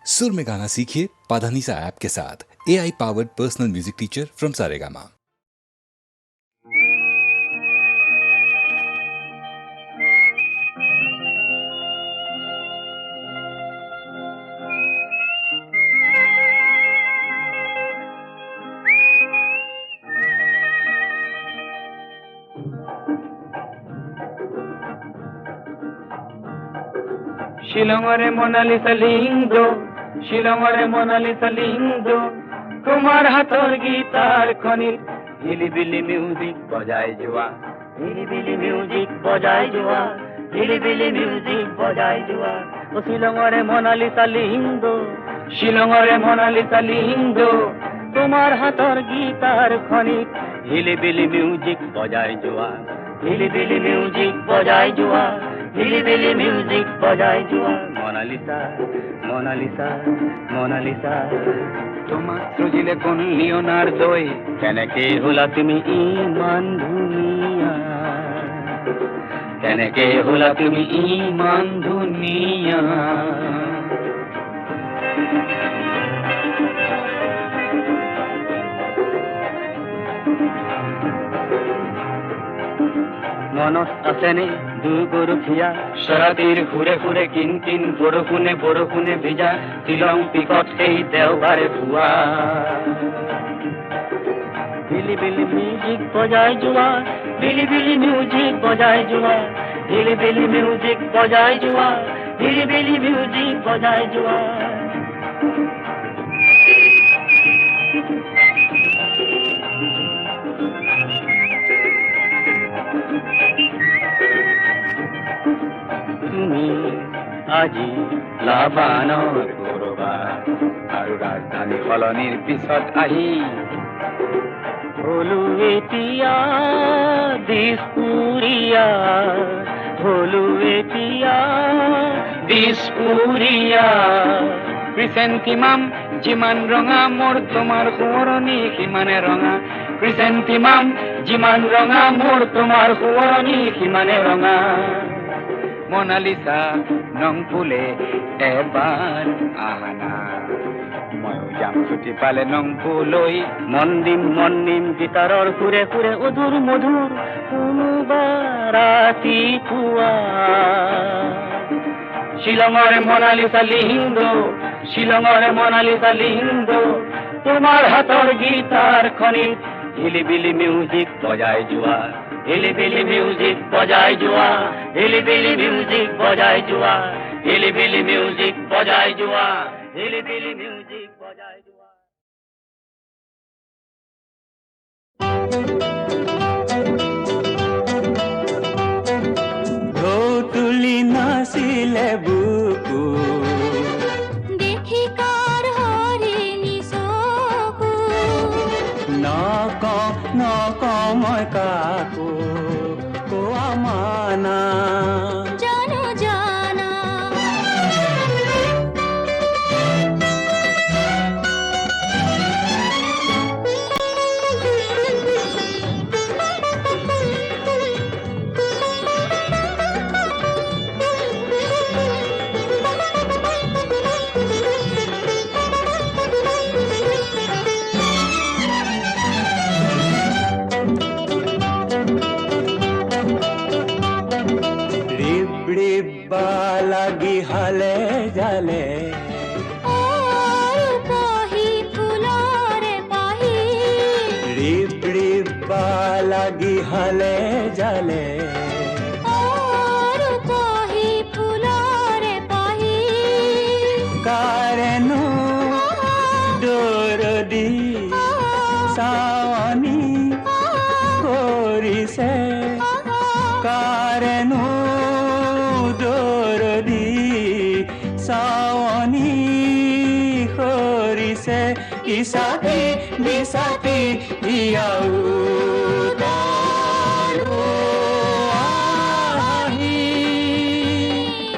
सुर में गाना सीखिए पाधानीसा ऐप के साथ। AI powered personal music teacher from Saregama. শিলংরে মোনালিসা লিঙ্গ, শিলংরে মোনালিসা লিঙ্গ, তোমার হাতর গীতার খনির হিলিবিলি মিউজিক বজায় জোয়া, হিলিবিলি মিউজিক বজায় জোয়া, হিলিবিলি মিউজিক বজায় জোয়া। ও শিলংরে মোনালিসা লিঙ্গ, শিলংরে মোনালিসা লিঙ্গ, তোমার হাতর গীতার খনির হিলিবিলি মিউজিক বজায় জোয়া, হিলিবিলি মিউজিক বজায় জোয়া, হিলিবিলি মিউজিক বজায় জোয়া। মোনালিসা মোনালিসা মোনালিসা, তোমার সজিলে কোন লিওনার্দোয় কেনেকে হলা তুমি ইমান দুনিয়া, কেনেকে হলা তুমি ইমান দুনিয়া। মনত আছেনে দুগরখীয়া শৰাতিৰ ঘূৰে ঘূৰে কিন কিন বৰষুণে বৰষুণে ভিজা শ্বিলং পিকত সেই দেওবাৰে পুৱা। হিলিবিলি মিউজিক বজাই যোৱা, হিলিবিলি মিউজিক বজাই যোৱা, হিলিবিলি মিউজিক বজাই যোৱা, হিলিবিলি মিউজিক বজাই যোৱা। তুমি আজি লাভানৰ কৰবাত আৰু ৰাজধানী সলনিৰ পিছত আহি হলো এতিয়া দিছপুৰীয়া, হলো এতিয়া দিছপুৰীয়া। ক্ৰিচেণ্টিমাম যিমান ৰঙা মোৰ তোমাৰ সোঁৱৰণি সিমানে ৰঙা, ক্ৰিচেণ্টিমাম যিমান ৰঙা মোৰ তোমাৰ সোঁৱৰণি সিমানে ৰঙা। মোনালিসা নং ফুলে এবাৰ আহানা, ময়ো যাম ছুটি পালে নং ফুলৈ। মন দিম গীতাৰৰ সুৰে সুৰে অধুৰ মধুৰ কোনোবা ৰাতিপুৱা। শিলংৰে মোনালিসা লিঙ্গ, শিলংৰে মোনালিসা লিঙ্গ, তোমাৰ হাতৰ গীতাৰ খনিত হিলিবিলি মিউজিক বজাই যোৱা, হিলিবিলি মিউজিক বজাই যোৱা, হিলিবিলি মিউজিক বজাই যোৱা, হিলিবিলি মিউজিক বজাই যোৱা, হিলিবিলি মিউজিক বজাই যোৱা। ঢৌ তুলি নাচিলে বুকু, দেখি কাৰ হৰিণী চকু। নকওঁ মই কাকো কোৱা মানা, জানো জানা ৰিব্বা লাগি হালে জালে, পাহি ফুলৰে পাহি, ৰিব্বা লাগি হালে জালে। পাহি ফুলৰে পাহি, কাৰেনো দৰদি চাৱনি কৰিছে, কাৰেনো দৰদি চাৱনি কৰিছে। ইচাতি বিচাতি ইয়াও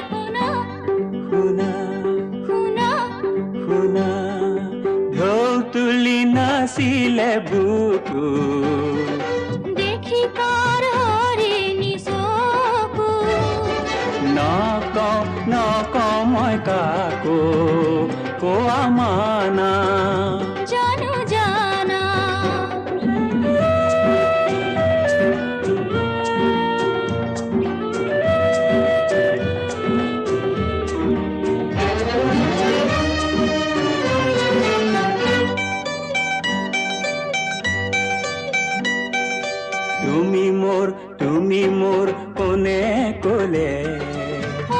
শুনা শুনা শুনা শুনা, ঢৌ তুলি নাচিলে বুকু, দেখি কাৰ হৰিণী চকু। নকওঁ মই কাকো আমানা জানো জানা তুমি মোৰ কোনে কোলে ও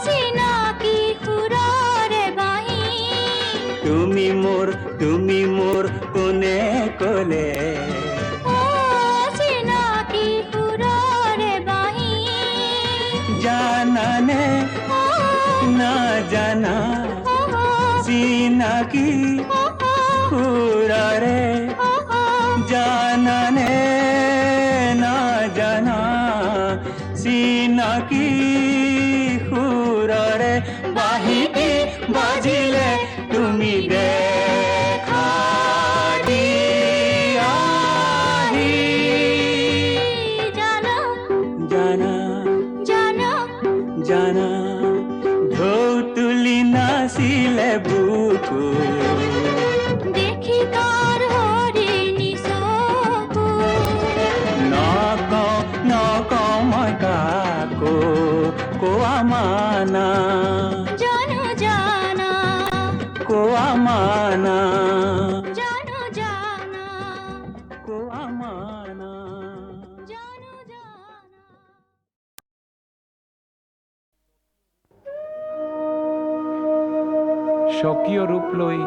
চিনাকি খুৰাৰে বাঁহী তুমি মোৰ কোনে কোলে ও চিনাকি খুৰাৰে বাঁহী জানানে ও না জানা ও চিনাকি খুৰাৰে জানানে না জানা চিনাকি খুৰাৰে বাঁহীটি বাজিলে তুমি দেখা দিয়াহি জানো জানা জানো জানা ঢৌ তুলি নাচিলে বুকু দেখি তাৰ হৰিণী চকু নকওঁ মই কাকো কোৱা মানা জানো জানা কোৱা মানা জানো জানা কোৱা মানা জানো জানা স্বকীয় ৰূপ লৈ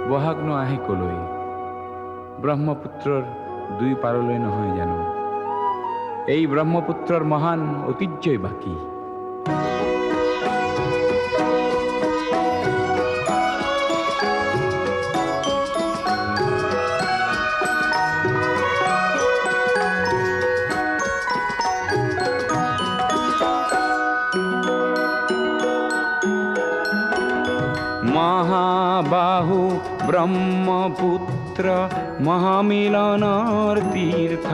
বহাগ ন আহে কলৈ ব্ৰহ্মপুত্ৰৰ দুই পাৰলৈ নহয় জানো এই ব্ৰহ্মপুত্ৰৰ মহান ঐতিহ্যই বাকী মহাবাহু ব্ৰহ্মপুত্ৰ মহামিলনৰ তীৰ্থ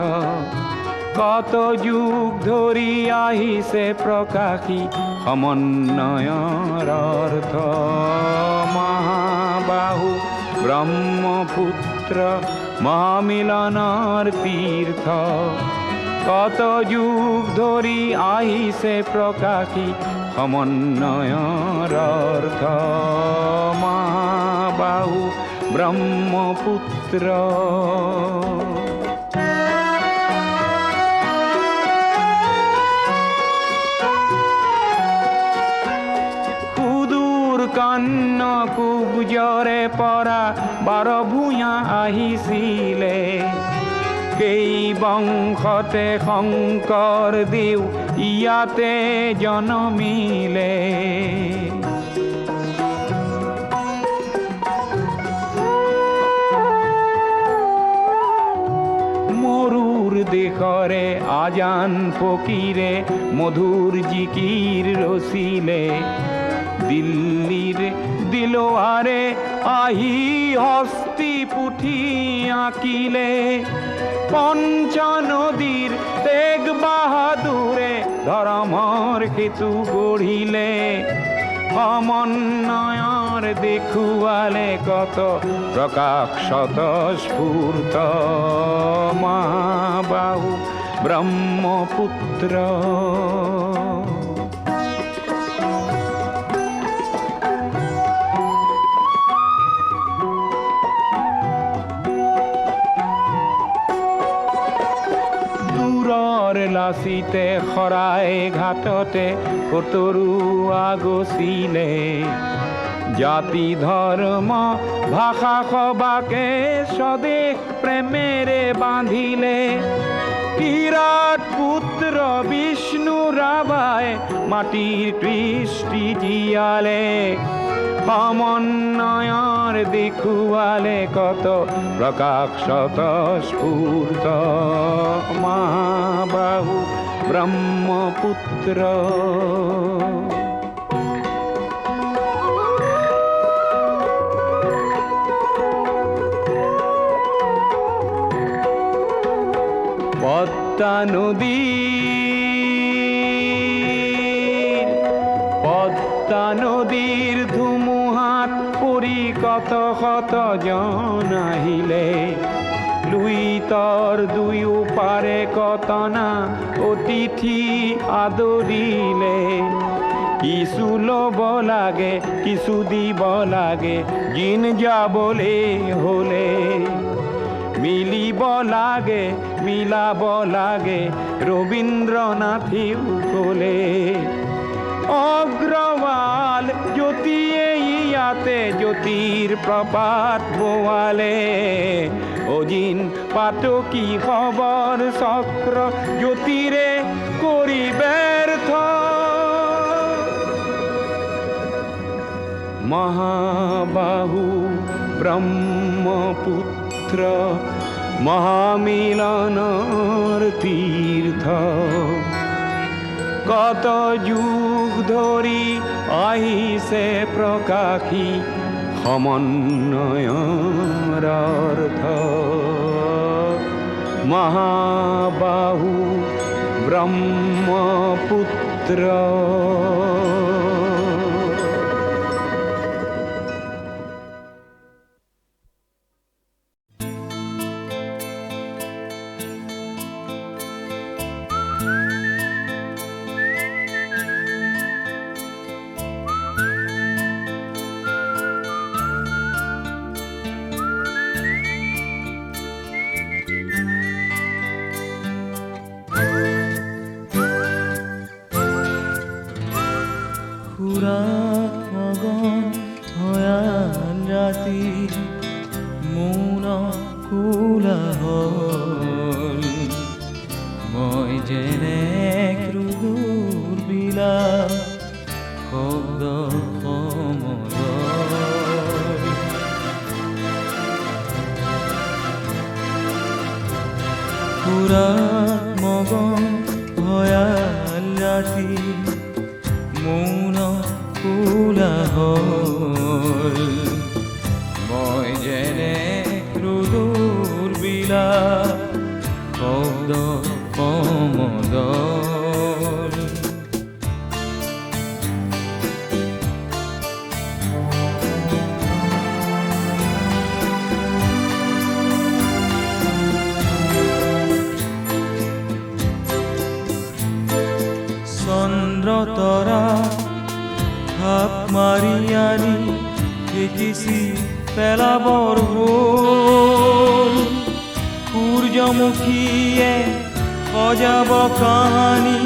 কত যুগ ধৰি আহিছে প্ৰকাশী সমন্বয়ৰ অৰ্থ মহাবাহু ব্ৰহ্মপুত্ৰ মহামিলনৰ তীৰ্থ কত যুগ ধৰি আহিছে প্ৰকাশী সমন্বয়ৰ অৰ্থ মহাবাহু ব্ৰহ্মপুত্ৰ সুদূৰ কন্যকুব্জৰে পৰা বাৰ ভূঞা আহিছিলে সেই বংশতে শংকৰ দেও ইয়াতে জনমিলে মৰুৰ দেশৰে আজান ফকীৰে মধুৰ জিকিৰ ৰচিলে দিল্লীৰ দিলোৱাৰে আহি হস্তি পুথি আঁকিলে পঞ্চ নদীৰ তেগ বাহাদুৰে ধৰ্মৰ সেতু গঢ়িলে সমন্বয়ৰ দেখুৱালে কত প্ৰকাশ স্বতঃস্ফূৰ্ত মহাবাহু ব্ৰহ্মপুত্ৰ লাচিতে শৰাই ঘাটতে কতৰুৱা গছিলে জাতি ধৰ্ম ভাষা সবাকে স্বদেশ প্ৰেমেৰে বান্ধিলে বিৰাট পুত্ৰ বিষ্ণু ৰাভাই মাটিৰ কৃষ্টি জীয়ালে সমন্বয়ৰ দেখুৱালে কত প্ৰকাশ স্বতঃস্ফূৰ্ত মহাবাহু ব্ৰহ্মপুত্ৰ পদ্মা নদীৰ ধুমুহা মাত পৰি কত শত জন আহিলে লুই তৰ দুয়ো পাৰে কতনা অতিথি আদৰিলে কিছু ল'ব লাগে কিছু দিব লাগে জিন যাবলে হলে মিলিব লাগে মিলাব লাগে ৰবীন্দ্ৰনাথেও ক'লে অগ্ৰৱাল জ্যোতিয়ে ইয়াতে জ্যোতিৰ প্ৰপাত বোৱালে অজিন পাতকী খবৰ চক্ৰ জ্যোতিৰে কৰি ব্যৰ্থ মহাবাহু ব্ৰহ্মপুত্ৰ মহামিলনৰ তীৰ্থ কত যুগ ধৰি আহিছে প্ৰকাশী সমন্বয়ৰ অৰ্থ মহাবাহু ব্ৰহ্মপুত্ৰ মগন ভয়াল ৰাতি মৌন কোলাহল মই যেনে ক্ৰোধৰ বিলাপ শব্দ সমদল পুৰাত মগন ভয়াল ৰাতি মৌন কোলাহল মই যেনে ক্ৰোধৰ বিলাপ শব্দ সমদল চন্দ্ৰ তৰা হাপ মাৰি আনি দেখিছি পেলাবৰ হ'ল সূৰ্যমুখীয়ে সজাব কাহানি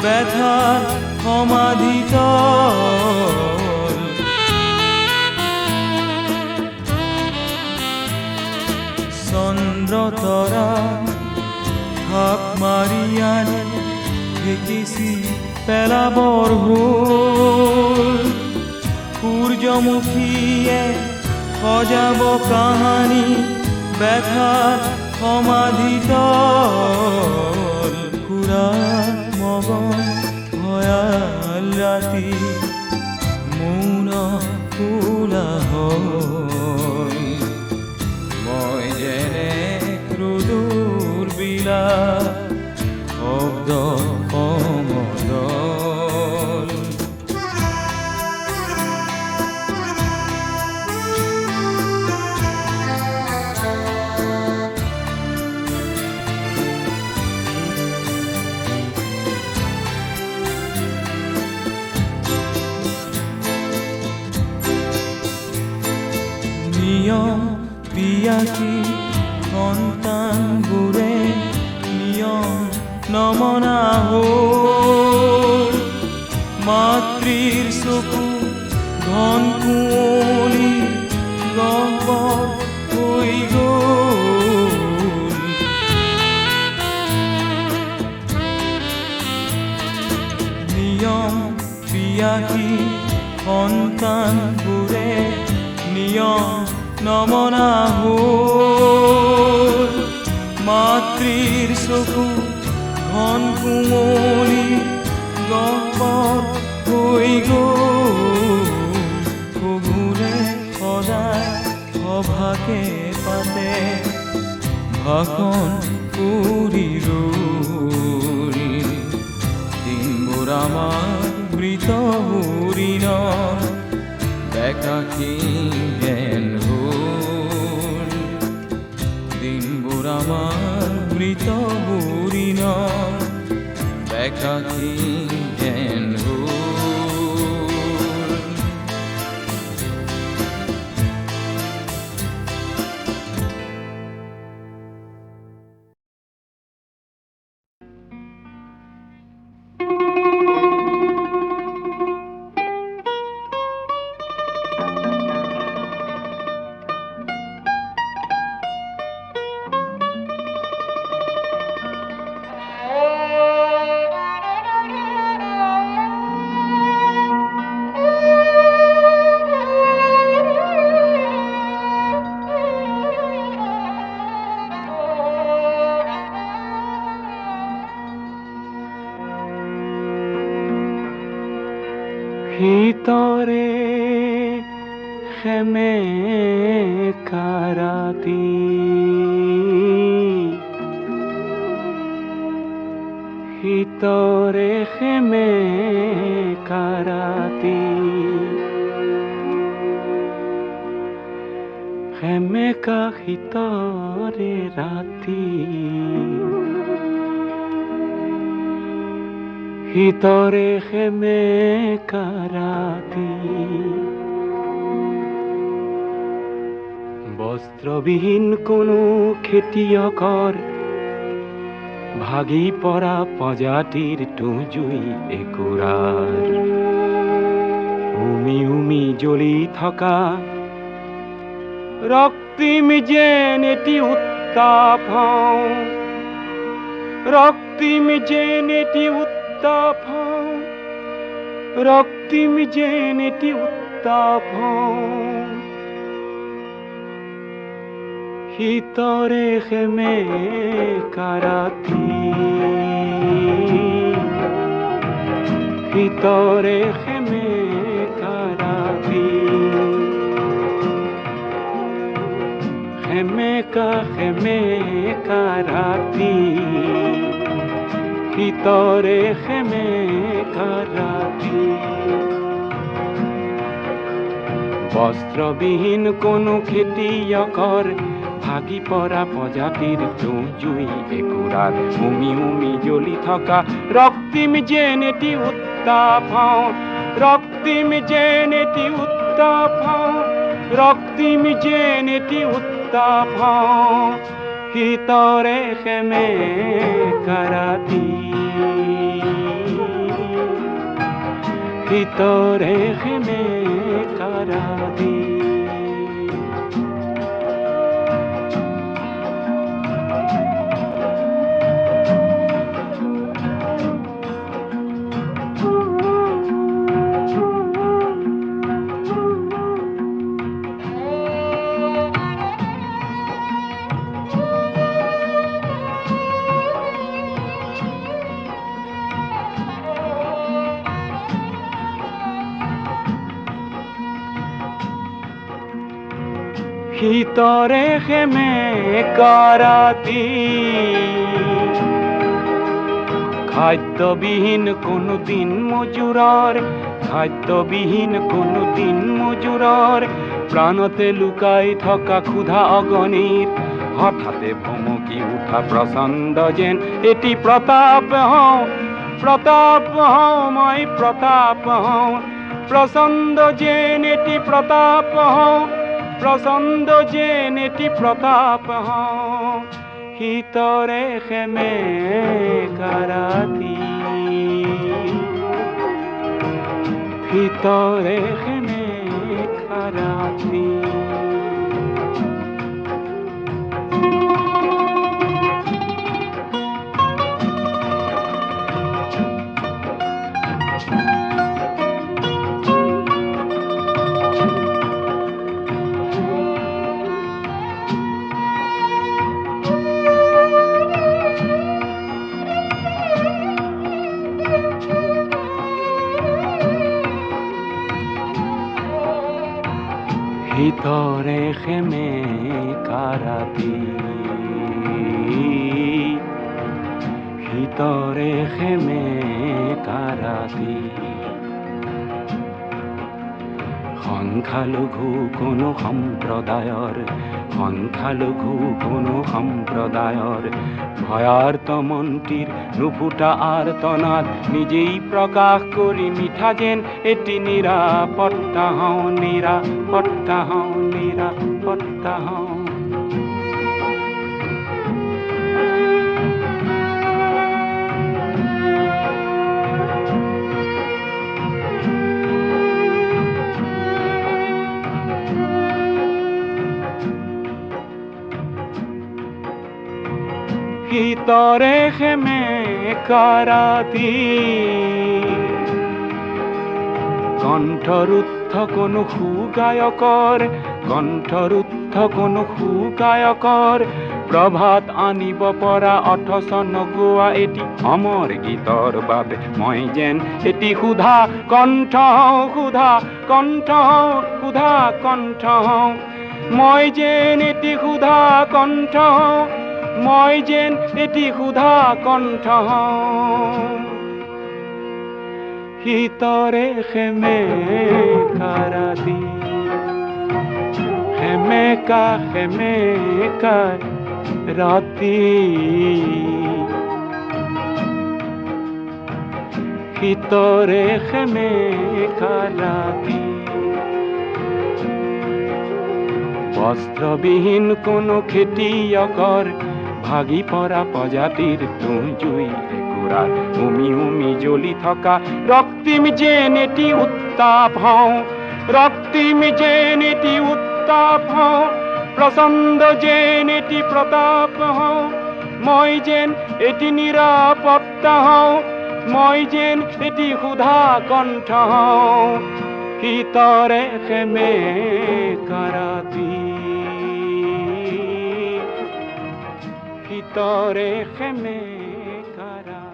ব্যথাৰ সমাধিতল চন্দ্ৰ তৰা হাপ মাৰি আনি দেখিছি পেলাবৰ হ'ল সূৰ্যমুখীয়ে সজাব কাহানি ব্যথাৰ সমাধিতল খুৰা মগন ভয়াল ৰাতি মৌন কোলাহল মই যেনে ক্ৰোধৰ বিলাপ শব্দ সমদল নিয়ম পিয়াসী সন্তানবোৰে নিয়ম নমনা হ'ল মাতৃৰ চকু ঘন কুঁৱলী গহ্বৰ হৈ গ'ল নিয়ম পিয়াসী সন্তানবোৰে নিয়ম নমনা হ'ল মাতৃৰ চকু ঘন কুঁৱলী গহ্বৰ হৈ গ'ল শহুৰে সদায় সভাকে পাতে ভাষণ কৰি ৰ'ল দিনবোৰ আমাৰ মৃত হৰিণ একাকী জ্ঞান হল দিনবোৰ আমাৰ মৃত বুৰিন একাকী জ্ঞান হল ভিতৰে খেমে কাৰাতি ভিতৰে খেমে কাৰাতি খেমে কা ভিতৰে ৰাতি ভিতৰে খেমে কাৰাতি বস্ত্ৰবিহীন কোনো খেতিয়কৰ ভাগি পৰা প্ৰজাতিৰ টুজুই একুৰাৰ উমি উমি জ্বলি থকা ৰক্তিম যেন এটি উত্তাপ ৰক্তিম যেন এটি উত্তাপ রক্তিম যেন এটি উত্তাপ ভিতরে খেমে কারাতি ভিতরে খেমে কারাতি খেমে কারাতি ভিতরে খেমে কারাতি বস্ত্রবিহীন কোনো খেতিয়কৰ ভাগি পৰা প্ৰজাতিৰ জুই একুৰাৰ উমি উমি জ্বলি থকা ৰক্তিম যেন এটি উত্তাপ ৰক্তিম যেন এটি উত্তাপ ৰক্তিম যেন এটি উত্তাপ ভিতৰে খেমে কাৰাতি ভিতৰে খেমে কাৰাতি ভিতৰে খেমে কাৰাতি খাদ্যবিহীন কোনো দিন মজুৰৰ খাদ্যবিহীন কোনো দিন মজুৰৰ প্ৰাণতে লুকাই থকা ক্ষুধা অগণিৰ হঠাতে ভমকি উঠা প্ৰচণ্ড যেন এটি প্ৰতাপ মই প্ৰতাপ প্ৰচণ্ড যেন এটি প্ৰতাপ প্ৰচণ্ড যেন এটি প্ৰতাপ ভিতৰে খেমে কাৰাতি ভিতৰে খেমে কাৰাতি ভিতৰে খেমে কাৰাতি ভিতৰে খেমে কাৰাতি সংখ্যালঘু কোনো সম্প্ৰদায়ৰ ভয়াৰ্ত মন্ত্ৰীৰ নুফুটা আৰ্তনাদ নিজেই প্ৰকাশ কৰি মিঠা যেন এটি নিৰাপত্তা হওঁ ভিতৰে খেমে কাৰাতি কণ্ঠৰুদ্ধ কোনো সুগায়কৰ প্ৰভাত আনিব পৰা অথচ নগোৱা এটি অমৰ গীতৰ বাবে মই যেন এটি ক্ষুধা কণ্ঠ মই যেন এটি ক্ষুধা কণ্ঠ ভিতরে খেমে কারাতি খেমেকা রাতি ভিতরে খেমেকা ৰাতি বস্ত্ৰবিহীন কোনো খেতিয়কৰ ভাগি পৰা প্ৰজাতিৰ জুই একুৰাত উমি জ্বলি থকা ৰক্তিম যেন এটি উত্তাপ হওঁ প্ৰচণ্ড যেন এটি প্ৰতাপ হওঁ মই যেন এটি নিৰাপত্তা হওঁ মই যেন এটি ক্ষুধা কণ্ঠ হওঁ ভিতৰে খেমে কাৰাতি ভিতৰে খেমে কাৰাতি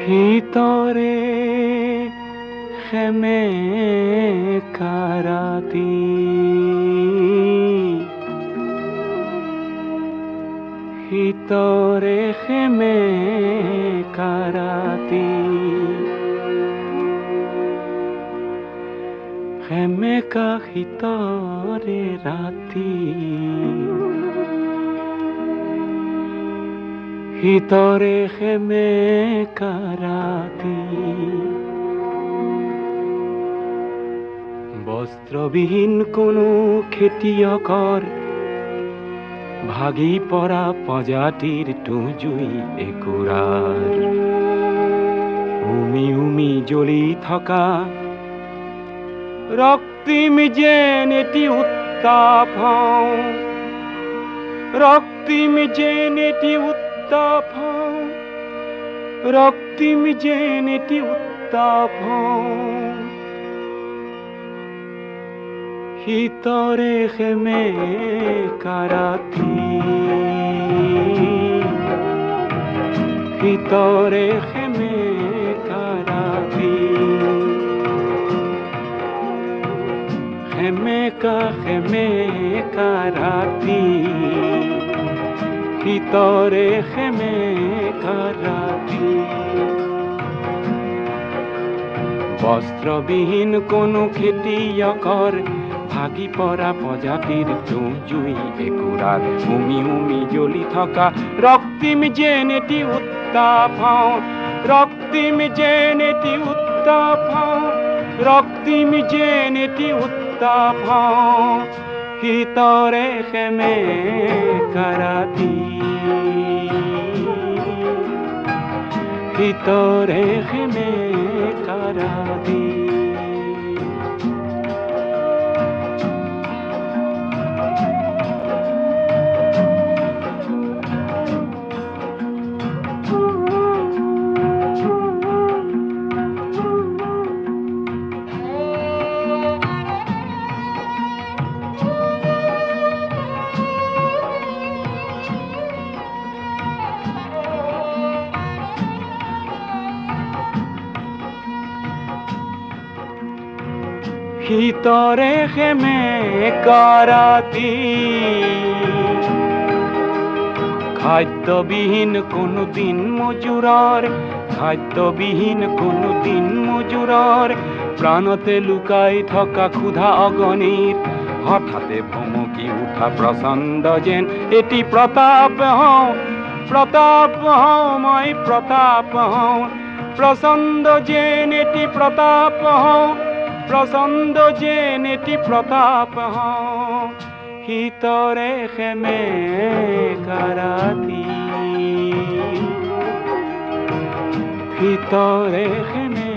ভিতৰে খেমে কাৰাতি ভিতৰে খেমে কাৰাতি খেমেকা ভিতৰে ৰাতি ভিতৰে খেমে কাৰাতি বস্ত্ৰবিহীন কোনো খেতিয়কৰ ভাগি পৰা প্ৰজাতিৰ জুই একুৰাৰ উমি জ্বলি থকা ৰক্তিম যেন এটি উত্তাপ হওঁ ৰক্তিম যেন এটি উত্তাপ হওঁ ভিতৰে খেমে কাৰাতি ভিতৰে খেমে কাৰাতি খেমে কাৰাতি ভিতৰে খেমে কাৰাতি বস্ত্ৰবিহীন কোনো খেতিয়কৰ ভাগি পৰা প্ৰজাতিৰ জুই একুৰাত উমি জ্বলি থকা ৰক্তিম যেন এটি উত্তাপ হওঁ ৰক্তিম যেন এটি উত্তাপ হওঁ ভিতৰে খেমে কাৰাতি ভিতরে খেমে কারাতি ভিতরে খেমে কারাতি খাদ্যবিহীন কোনো দিন মজুরার খাদ্যবিহীন কোনো দিন মজুরার প্রাণতে লুকাই থকা ক্ষুধা অগণিত হঠাতে ভমকি উঠা প্রচণ্ড যেন এটি প্রতাপ হওঁ মই প্রতাপ হওঁ প্রচণ্ড যেন এটি প্রতাপ হওঁ প্রচণ্ড যেন এটি প্রতাপ হওঁ ভিতরে খেমে কারাতি ভিতরে খেমে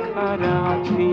কারাতি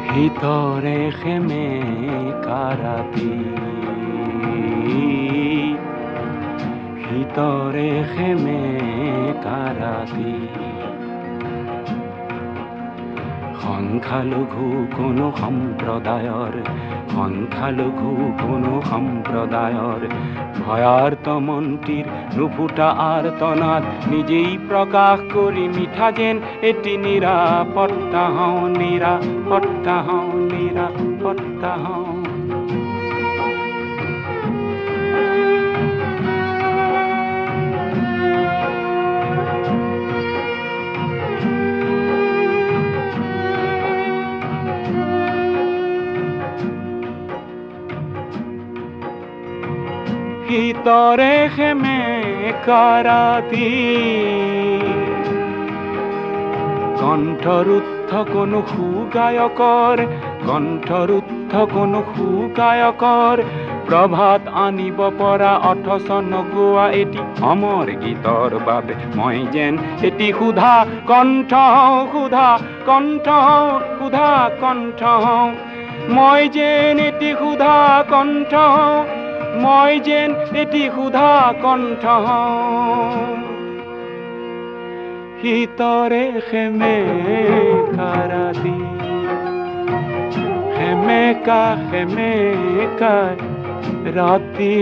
ভিতরে খেমে কারাতি ভিতরে খেমে কারাতি সংখ্যালঘু কোনো সম্প্ৰদায়ৰ ভয়ার্ত মন্ত্রীর নুফুটা আর্তনাদ নিজেই প্রকাশ করি মিঠা যেন এটি নিরাপত্তা হওঁ নিরাপত্তা হওঁ ভিতরে খেমে কারাতি কণ্ঠরুদ্ধ কোনো সুগায়কৰ প্ৰভাত আনিব পৰা অথচ নগোৱা এটি অমৰ গীতৰ বাবে মই যেন এটি ক্ষুধা কণ্ঠ মই যেন এটি ক্ষুধা কণ্ঠ মই যেন এটি ক্ষুধা কণ্ঠ ভিতরে খেমে কারাতি খেমেকা রাতি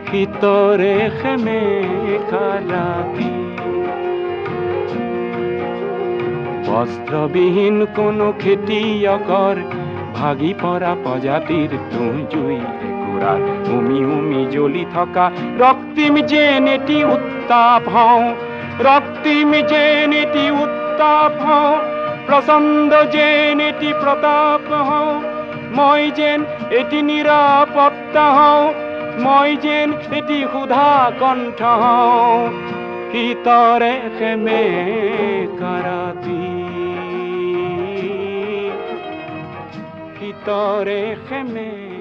ভিতরে খেমে কারাতি বস্ত্রবিহীন কোনো খেতিয়কৰ ভাগি পৰা প্ৰজাতিৰ তুঁহ জুই একুৰাৰ উমি জ্বলি থকা ৰক্তিম যেন এটি উত্তাপ হওঁ প্ৰচণ্ড যেন এটি প্ৰতাপ হওঁ মই যেন এটি নিৰাপত্তা হওঁ মই যেন এটি ক্ষুধা কণ্ঠ হওঁ ভিতৰে খেমে কাৰাতি ভিতৰে খেমে